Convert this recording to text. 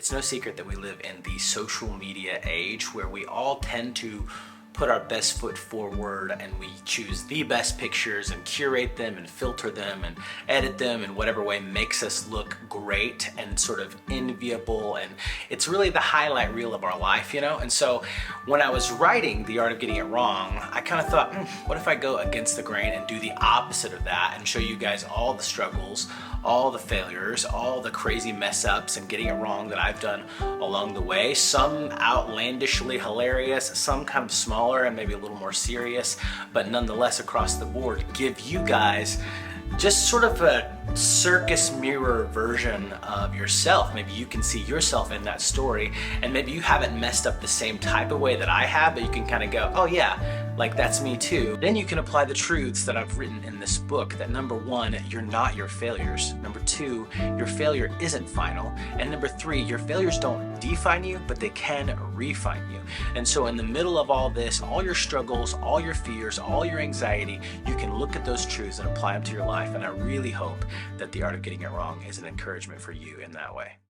It's no secret that we live in the social media age where we all tend to put our best foot forward and we choose the best pictures and curate them and filter them and edit them in whatever way makes us look great and sort of enviable, and it's really the highlight reel of our life, you know? And so when I was writing The Art of Getting It Wrong, I kind of thought, what if I go against the grain and do the opposite of that and show you guys all the struggles, all the failures, all the crazy mess ups and getting it wrong that I've done along the way. Some outlandishly hilarious, some kind of smaller and maybe a little more serious, but nonetheless across the board give you guys just sort of a circus mirror version of yourself. Maybe you can see yourself in that story, and maybe you haven't messed up the same type of way that I have, but you can kind of go, oh yeah, like that's me too. Then you can apply the truths that I've written in this book, that number one, you're not your failures. Number two, your failure isn't final. And number three, your failures don't define you, but they can refine you. And so in the middle of all this, all your struggles, all your fears, all your anxiety, you can look at those truths and apply them to your life. And I really hope that The Art of Getting It Wrong is an encouragement for you in that way.